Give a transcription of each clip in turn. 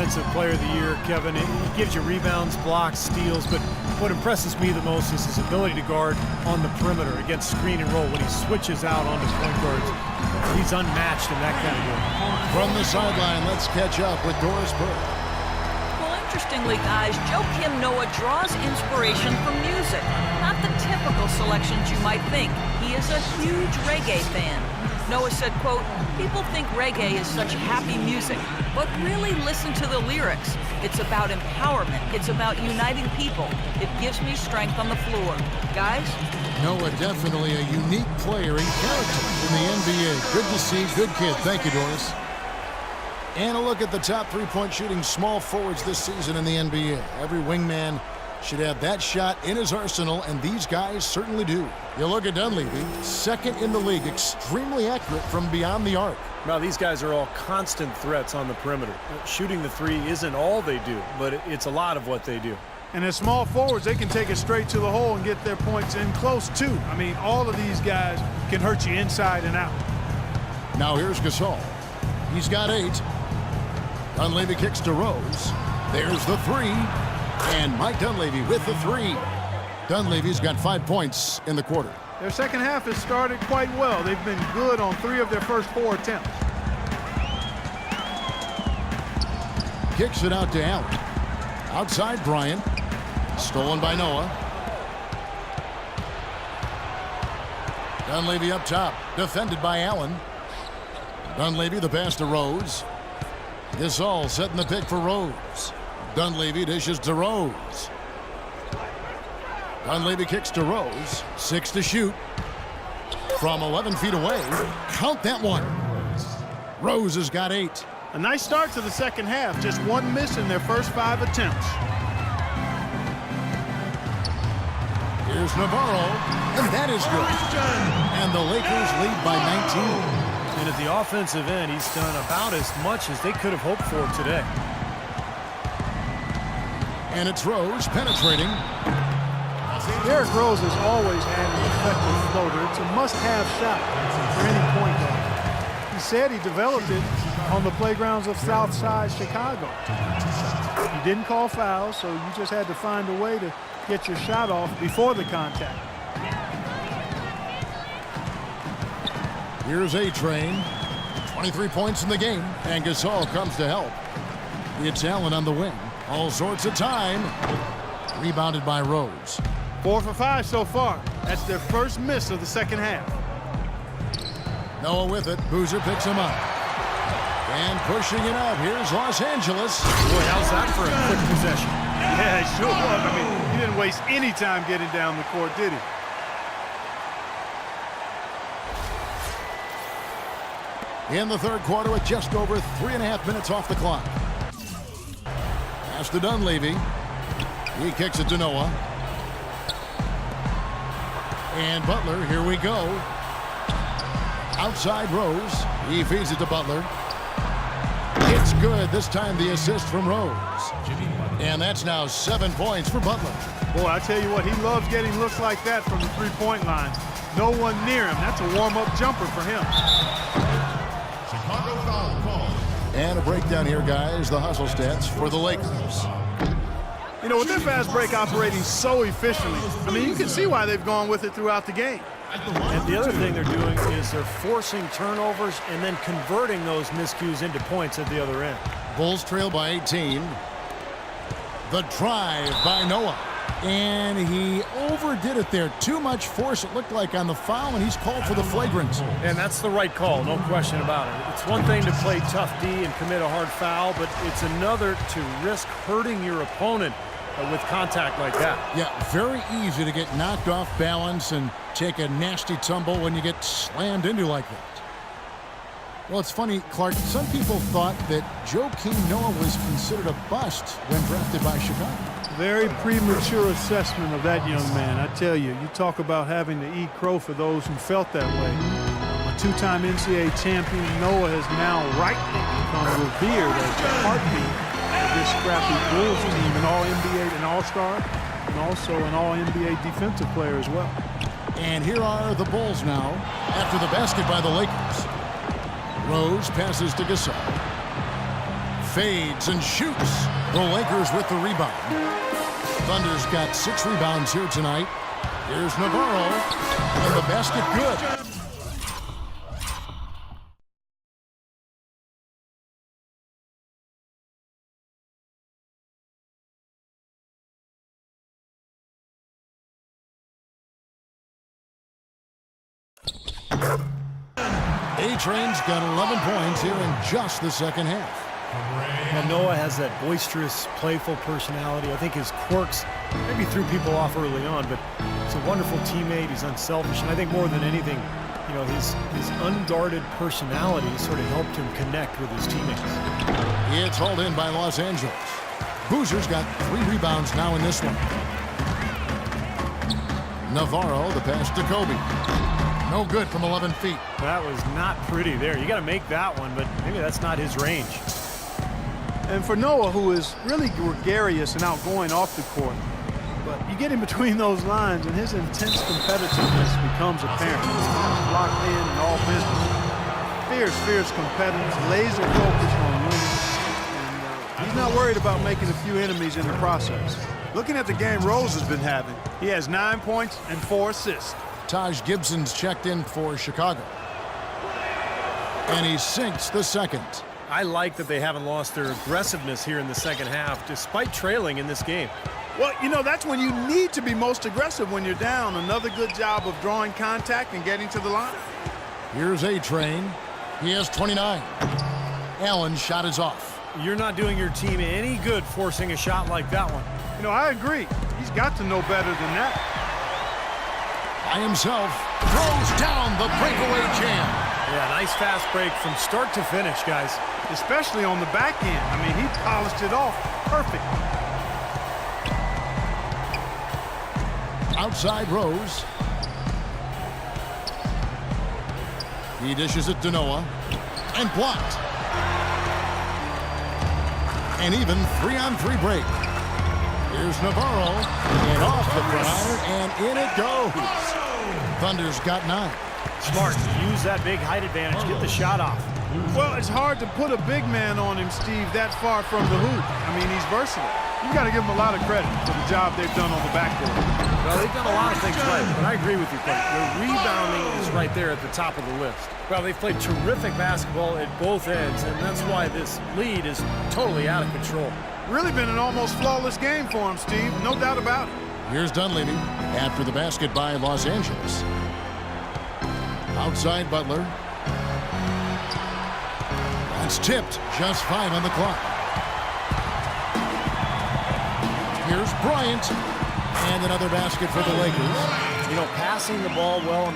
Defensive Player of the Year, Kevin. He gives you rebounds, blocks, steals, but what impresses me the most is his ability to guard on the perimeter against screen and roll. When he switches out onto point guards, he's unmatched in that category. From the sideline, let's catch up with Doris Burke. Well, interestingly, guys, Joakim Noah draws inspiration from music. Not the typical selections you might think. He is a huge reggae fan. Noah said, quote, "People think reggae is such happy music, but really listen to the lyrics. It's about empowerment. It's about uniting people. It gives me strength on the floor." Guys? Noah, definitely a unique player and character in the NBA. Good to see. Good kid. Thank you, Doris. And a look at the top three-point shooting small forwards this season in the NBA. Every wingman should have that shot in his arsenal, and these guys certainly do. You look at Dunleavy, second in the league, extremely accurate from beyond the arc. Now, these guys are all constant threats on the perimeter. Shooting the three isn't all they do, but it's a lot of what they do. And as small forwards, they can take it straight to the hole and get their points in close, too. I mean, all of these guys can hurt you inside and out. Now here's Gasol. He's got 8. Dunleavy kicks to Rose. There's the 3. And Mike Dunleavy with the 3. Dunleavy's got 5 points in the quarter. Their second half has started quite well. They've been good on 3 of their first 4 attempts. Kicks it out to Allen. Outside Bryant. Stolen by Noah. Dunleavy up top. Defended by Allen. Dunleavy the pass to Rose. Gasol setting the pick for Rose. Dunleavy dishes to Rose. Dunleavy kicks to Rose. 6 to shoot. From 11 feet away. Count that one. Rose has got 8. A nice start to the second half. Just 1 miss in their first 5 attempts. Here's Navarro. And that is good. And the Lakers lead by 19. And at the offensive end, he's done about as much as they could have hoped for today. And it's Rose penetrating. Derrick Rose has always had an effective floater. It's a must-have shot for any point guard. He said he developed it on the playgrounds of Southside Chicago. He didn't call fouls, so you just had to find a way to get your shot off before the contact. Here's A-Train. 23 points in the game, and Gasol comes to help. It's Allen on the wing. All sorts of time. Rebounded by Rose. 4 for 5 so far. That's their first miss of the second half. Noah with it. Boozer picks him up. And pushing it up. Here's Los Angeles. Boy, how's that for a quick possession? Yeah, it sure was. I mean, he didn't waste any time getting down the court, did he? In the third quarter with just over 3.5 minutes off the clock. Pass to Dunleavy. He kicks it to Noah. And Butler, here we go. Outside Rose. He feeds it to Butler. It's good. This time the assist from Rose. And that's now 7 points for Butler. Boy, I tell you what, he loves getting looks like that from the three-point line. No one near him. That's a warm-up jumper for him. And a breakdown here, guys. The hustle stats for the Lakers. You know, with their fast break operating so efficiently, I mean, you can see why they've gone with it throughout the game. And the other thing they're doing is they're forcing turnovers and then converting those miscues into points at the other end. Bulls trail by 18. The drive by Noah. And he overdid it there. Too much force, it looked like, on the foul, and he's called for the flagrant. And that's the right call, no question about it. It's one thing to play tough D and commit a hard foul, but it's another to risk hurting your opponent with contact like that. Yeah, very easy to get knocked off balance and take a nasty tumble when you get slammed into like that. Well, it's funny, Clark, some people thought that Joakim Noah was considered a bust when drafted by Chicago. Very premature assessment of that young man. I tell you, you talk about having to eat crow for those who felt that way. A two-time NCAA champion, Noah has now rightly become revered as the heartbeat of this scrappy Bulls team, an All-NBA, an All-Star, and also an All-NBA defensive player as well. And here are the Bulls now after the basket by the Lakers. Rose passes to Gasol. Fades and shoots. The Lakers with the rebound. Thunder's got 6 rebounds here tonight. Here's Navarro. And the basket good. A-Train's got 11 points here in just the second half. Well, Noah has that boisterous, playful personality. I think his quirks maybe threw people off early on, but he's a wonderful teammate. He's unselfish, and I think more than anything, you know, his unguarded personality sort of helped him connect with his teammates. It's hauled in by Los Angeles. Boozer's got 3 rebounds now in this one. Navarro, the pass to Kobe. No good from 11 feet. That was not pretty there. You got to make that one, but maybe that's not his range. And for Noah, who is really gregarious and outgoing off the court, but you get in between those lines and his intense competitiveness becomes apparent. He's kind of locked in and all business. Fierce competitive, laser focused on winning. And he's not worried about making a few enemies in the process. Looking at the game Rose has been having, he has 9 points and 4 assists. Taj Gibson's checked in for Chicago. And he sinks the second. I like that they haven't lost their aggressiveness here in the second half, despite trailing in this game. Well, you know, that's when you need to be most aggressive when you're down. Another good job of drawing contact and getting to the line. Here's A-Train. He has 29. Allen's shot is off. You're not doing your team any good forcing a shot like that one. You know, I agree. He's got to know better than that. By himself, throws down the breakaway jam. Yeah, nice fast break from start to finish, guys. Especially on the back end. I mean, he polished it off perfect. Outside Rose. He dishes it to Noah. And blocked. An even 3-on-3 break. Here's Navarro. And off the front. And in it goes. Thunder's got 9. Smart. Use that big height advantage. Get the shot off. Well, it's hard to put a big man on him, Steve, that far from the hoop. I mean, he's versatile. You got to give him a lot of credit for the job they've done on the backcourt. Well, they've done a lot of things right, but I agree with you, Clay. The rebounding is right there at the top of the list. Well, they've played terrific basketball at both ends, and that's why this lead is totally out of control. Really been an almost flawless game for him, Steve. No doubt about it. Here's Dunleavy after the basket by Los Angeles. Outside Butler. That's tipped. Just 5 on the clock. Here's Bryant. And another basket for the Lakers. You know, passing the ball well.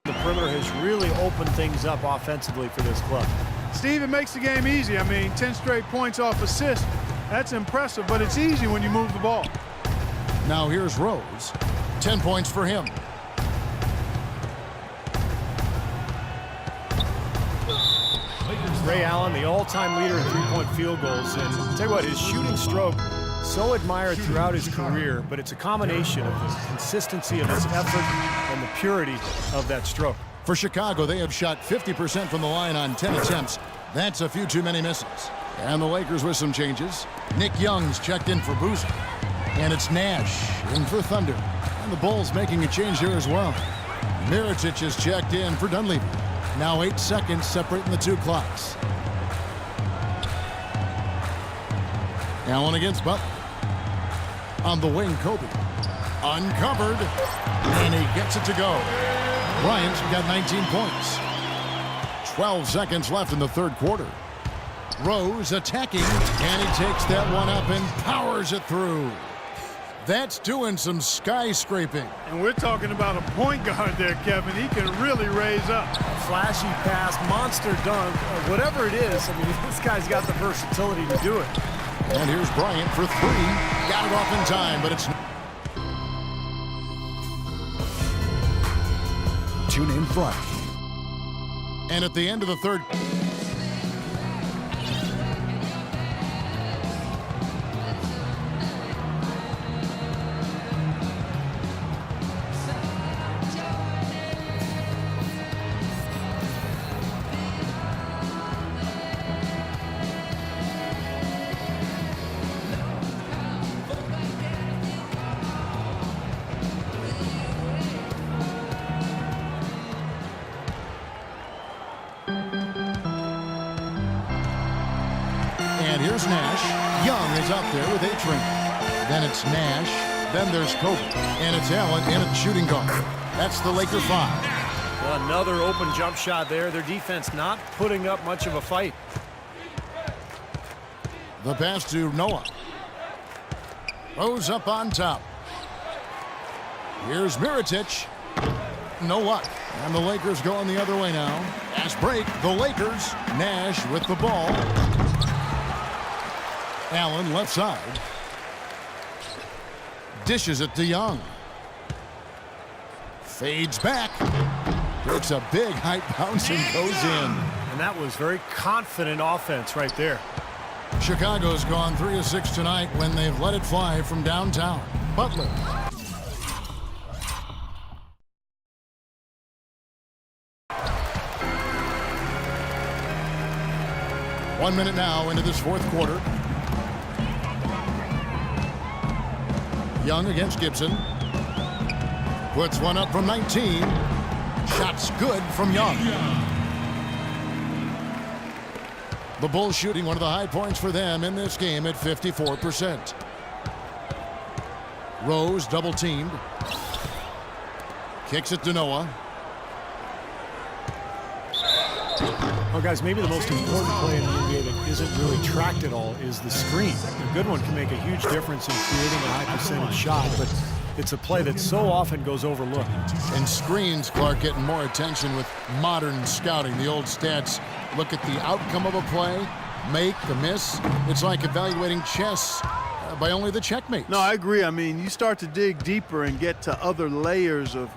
The perimeter has really opened things up offensively for this club. Steve, it makes the game easy. I mean, 10 straight points off assist. That's impressive, but it's easy when you move the ball. Now here's Rose. 10 points for him. Ray Allen, the all-time leader in three-point field goals. And I'll tell you what, his shooting stroke, so admired throughout his career, but it's a combination of the consistency of his effort and the purity of that stroke. For Chicago, they have shot 50% from the line on 10 attempts. That's a few too many misses. And the Lakers with some changes. Nick Young's checked in for Boozer. And it's Nash in for Thunder. And the Bulls making a change here as well. Mirotic is checked in for Dunleavy. Now 8 seconds separating the two clocks. Allen against Butler. On the wing, Kobe. Uncovered. And he gets it to go. Bryant's got 19 points. 12 seconds left in the third quarter. Rose attacking. And he takes that one up and powers it through. That's doing some skyscraping. And we're talking about a point guard there, Kevin. He can really raise up. Flashy pass, monster dunk, whatever it is. I mean, this guy's got the versatility to do it. And here's Bryant for three. Got it off in time, but it's... Tune in front. And at the end of the third... And here's Nash. Young is up there with A-Train. Then it's Nash. Then there's Kobe. And it's Allen in a shooting guard. That's the Laker 5. Another open jump shot there. Their defense not putting up much of a fight. The pass to Noah. Rose up on top. Here's Mirotic. No luck. And the Lakers going the other way now. Fast break. The Lakers. Nash with the ball. Allen left side. Dishes it to Young. Fades back. Takes a big height bounce and goes in. And that was very confident offense right there. Chicago's gone 3 of 6 tonight when they've let it fly from downtown. Butler. One minute now into this fourth quarter. Young against Gibson. Puts one up from 19. Shot's good from Young. The Bulls shooting one of the high points for them in this game at 54%. Rose double teamed. Kicks it to Noah. Well, guys, maybe the most important play in the NBA that isn't really tracked at all is the screen. A good one can make a huge difference in creating a high percentage shot, but it's a play that so often goes overlooked. And screens, Clark, getting more attention with modern scouting. The old stats look at the outcome of a play, make, the miss. It's like evaluating chess by only the checkmate. No, I agree. I mean, you start to dig deeper and get to other layers of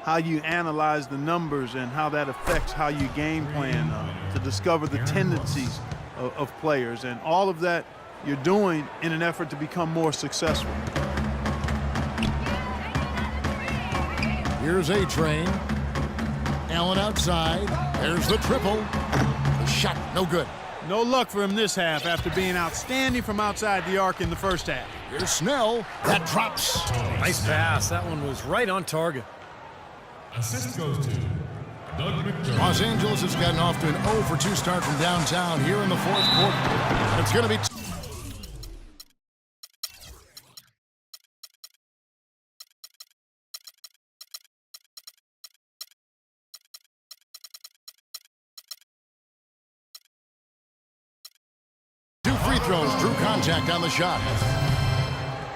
how you analyze the numbers and how that affects how you game plan to discover the tendencies of players. And all of that you're doing in an effort to become more successful. Here's A-Train. Allen outside. There's the triple. The shot, no good. No luck for him this half after being outstanding from outside the arc in the first half. Here's Snell. That drops. Nice pass. That one was right on target. Assist goes to Doug McDermott. Los Angeles has gotten off to an 0 for 2 start from downtown here in the fourth quarter. It's going to be... Two free throws, drew contact on the shot.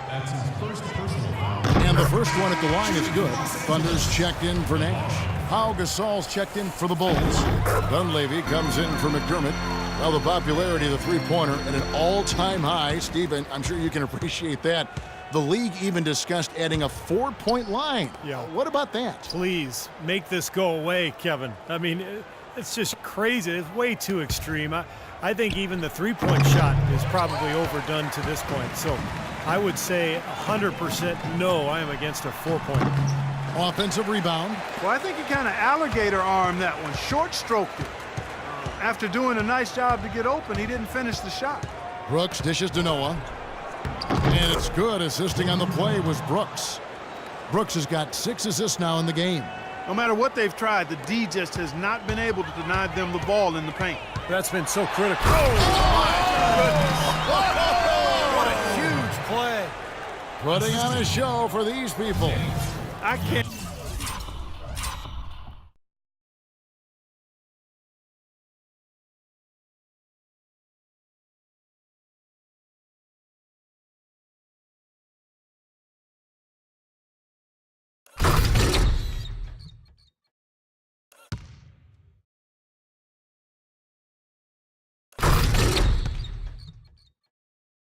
That's his first personal foul. And the first one at the line is good. Thunder's checked in for Nash. Pau Gasol's checked in for the Bulls. Dunleavy comes in for McDermott. Well, the popularity of the three-pointer at an all-time high. Stephen, I'm sure you can appreciate that. The league even discussed adding a 4-point line. Yeah. What about that? Please make this go away, Kevin. I mean, it's just crazy. It's way too extreme. I think even the three-point shot is probably overdone to this point. So I would say 100% no, I am against a 4-point. Offensive rebound. Well, I think he kind of alligator armed that one, short-stroked it. After doing a nice job to get open, he didn't finish the shot. Brooks dishes to Noah. And it's good. Assisting on the play was Brooks. Brooks has got 6 assists now in the game. No matter what they've tried, the D just has not been able to deny them the ball in the paint. That's been so critical. Oh, my goodness. What a huge play. Putting on a show for these people. I can't.